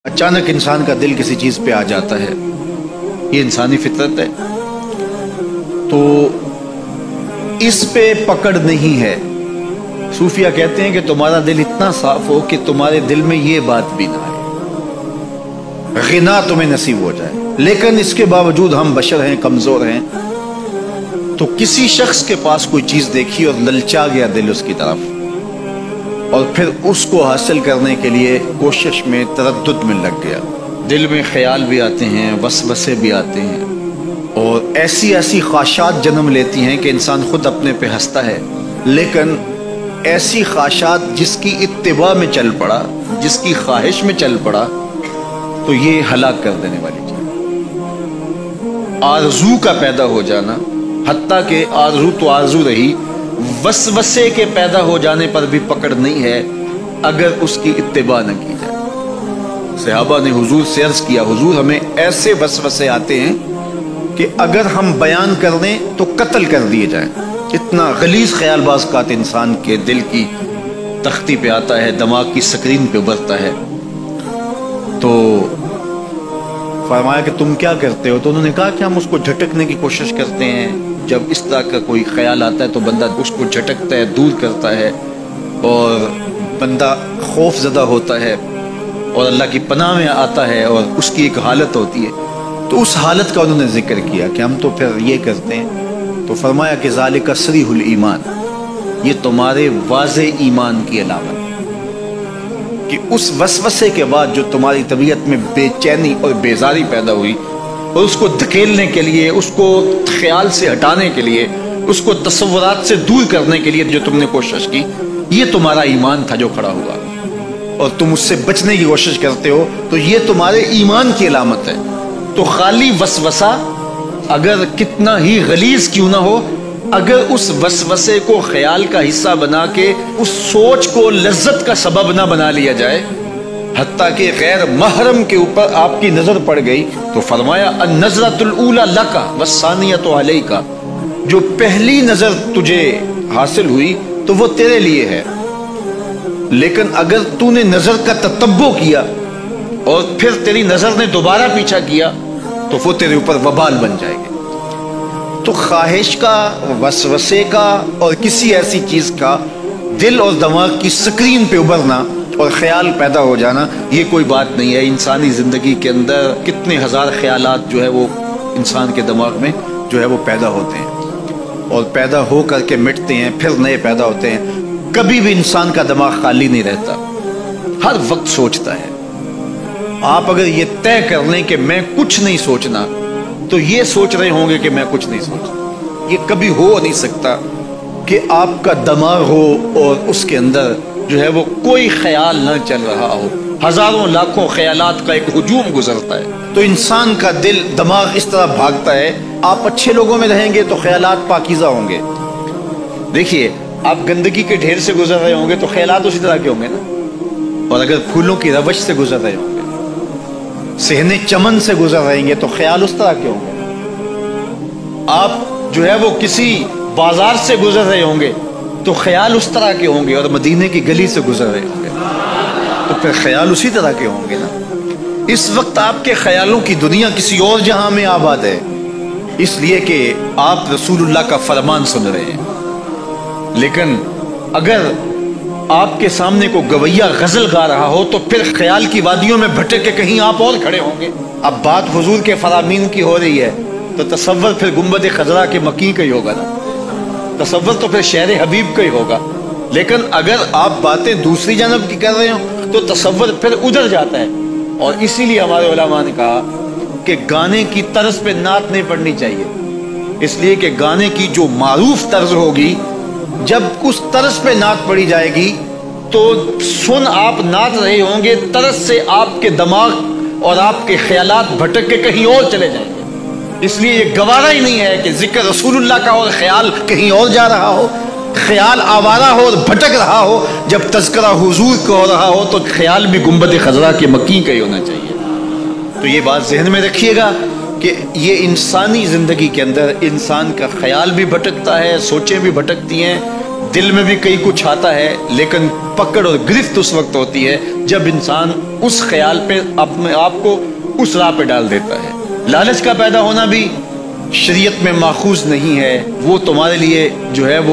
अचानक इंसान का दिल किसी चीज़ पे आ जाता है, ये इंसानी फितरत है, तो इस पे पकड़ नहीं है। सूफिया कहते हैं कि तुम्हारा दिल इतना साफ हो कि तुम्हारे दिल में ये बात भी ना आए, गिना तुम्हें नसीब हो जाए। लेकिन इसके बावजूद हम बशर हैं, कमज़ोर हैं, तो किसी शख्स के पास कोई चीज़ देखी और ललचा गया दिल उसकी तरफ, और फिर उसको हासिल करने के लिए कोशिश में, तरद्दुद में लग गया। दिल में ख्याल भी आते हैं, वसवसे भी आते हैं, और ऐसी ऐसी ख्वाहिशात जन्म लेती हैं कि इंसान खुद अपने पे हंसता है। लेकिन ऐसी ख्वाहिशात जिसकी इत्तिबा में चल पड़ा, जिसकी ख्वाहिश में चल पड़ा, तो ये हलाक कर देने वाली चीज़। आरज़ू का पैदा हो जाना, हत्ता के आरज़ू तो आरज़ू रही, वसवसे के पैदा हो जाने पर भी पकड़ नहीं है अगर उसकी इत्तिबा न की जाए। सहाबा ने हुजूर से अर्ज किया, हुजूर हमें ऐसे वसवसे आते हैं कि अगर हम बयान कर दें तो कत्ल कर दिए जाएं। इतना गलीज ख्यालबाज का इंसान के दिल की तख्ती पे आता है, दिमाग की स्क्रीन पे उभरता है। तो फरमाया कि तुम क्या करते हो? तो उन्होंने कहा कि हम उसको झटकने की कोशिश करते हैं। जब इस तरह का कोई ख्याल आता है तो बंदा उसको झटकता है, दूर करता है, और बंदा खौफज़दा होता है और अल्लाह की पनाह में आता है, और उसकी एक हालत होती है। तो उस हालत का उन्होंने जिक्र किया कि हम तो फिर ये करते हैं। तो फरमाया कि ज़ालिका सरीहुल ईमान, ये तुम्हारे वाज़े ईमान की अलामत कि उस वसवसे के बाद जो तुम्हारी तबीयत में बेचैनी और बेजारी पैदा हुई, और उसको धकेलने के लिए, उसको ख्याल से हटाने के लिए, उसको तसव्वुरात से दूर करने के लिए जो तुमने कोशिश की, ये तुम्हारा ईमान था जो खड़ा हुआ, और तुम उससे बचने की कोशिश करते हो, तो ये तुम्हारे ईमान की अलामत है। तो खाली वसवसा अगर कितना ही गलीज क्यों ना हो, अगर उस वसवसे को ख्याल का हिस्सा बना के उस सोच को लज्जत का सबब ना बना लिया जाए, हत्ता कि गैर महरम के ऊपर आपकी नजर पड़ गई, तो फरमाया अन-नज़रतुल ऊला लका वस्सानियतु अलैका, जो पहली नजर तुझे हासिल हुई तो वो तेरे लिए है। लेकिन अगर तूने नजर का ततब्बो किया और फिर तेरी नजर ने दोबारा पीछा किया, तो वो तेरे ऊपर वबाल बन जाएगी। तो ख्वाहिश का, वसवसे का, और किसी ऐसी चीज का दिल और दिमाग की स्क्रीन पे उभरना और ख्याल पैदा हो जाना, ये कोई बात नहीं है। इंसानी जिंदगी के अंदर कितने हजार ख्यालात जो है वो इंसान के दिमाग में जो है वो पैदा होते हैं, और पैदा हो करके मिटते हैं, फिर नए पैदा होते हैं। कभी भी इंसान का दिमाग खाली नहीं रहता, हर वक्त सोचता है। आप अगर ये तय कर लें कि मैं कुछ नहीं सोचना, तो ये सोच रहे होंगे कि मैं कुछ नहीं सोचता। ये कभी हो नहीं सकता कि आपका दिमाग हो और उसके अंदर जो है वो कोई ख्याल न चल रहा हो। हजारों लाखों ख्यालात का एक हुजूम गुजरता है, तो इंसान का दिल, दिमाग इस तरह भागता है। आप अच्छे लोगों में रहेंगे तो ख्यालात पाकीज़ा होंगे। देखिए, आप गंदगी के ढेर से गुजर रहे होंगे तो ख्यालात उसी तरह के होंगे ना। और अगर फूलों की रवश से गुजर रहे होंगे, सहने चमन से गुजर रहेंगे, तो ख्याल उस तरह के होंगे। आप जो है वो किसी बाजार से गुजर रहे होंगे तो ख्याल उस तरह के होंगे, और मदीने की गली से गुजर रहे होंगे तो फिर ख्याल उसी तरह के होंगे ना। इस वक्त आपके ख्यालों की दुनिया किसी और जहां में आबाद है, इसलिए कि आप रसूलुल्लाह का फरमान सुन रहे हैं। लेकिन अगर आपके सामने को गवैया गजल गा रहा हो, तो फिर ख्याल की वादियों में भटक के कहीं आप और खड़े होंगे। अब बात हुजूर के फरामीन की हो रही है, तो तसव्वुर फिर गुंबद खजरा के मकी का ही होगा ना, तसव्वुर तो फिर शहर हबीब का ही होगा। लेकिन अगर आप बातें दूसरी जानब की कर रहे हो, तो तसव्वुर फिर उधर जाता है। और इसीलिए हमारे उलमा ने कहा कि गाने की तर्ज पे नात नहीं पढ़नी चाहिए, इसलिए कि गाने की जो मारूफ तर्ज होगी, जब उस तर्ज पे नात पढ़ी जाएगी, तो सुन आप नाच रहे होंगे, तरस से आपके दिमाग और आपके ख्यालात भटक के कहीं और चले जाएंगे। इसलिए ये गवारा ही नहीं है कि जिक्र रसूलुल्लाह का और ख्याल कहीं और जा रहा हो, ख्याल आवारा हो और भटक रहा हो। जब तज़किरा हुजूर का हो रहा हो, तो ख्याल भी गुंबद खजरा के मकी का ही होना चाहिए। तो ये बात जहन में रखिएगा कि ये इंसानी जिंदगी के अंदर इंसान का ख्याल भी भटकता है, सोचें भी भटकती हैं, دل میں بھی کئی کچھ آتا ہے، لیکن پکڑ اور گرفت اس وقت ہوتی ہے جب انسان اس خیال پہ اپنے آپ کو اس راہ پہ ڈال دیتا ہے۔ لالچ کا پیدا ہونا بھی شریعت میں ماخوذ نہیں ہے، وہ تمہارے لیے جو ہے وہ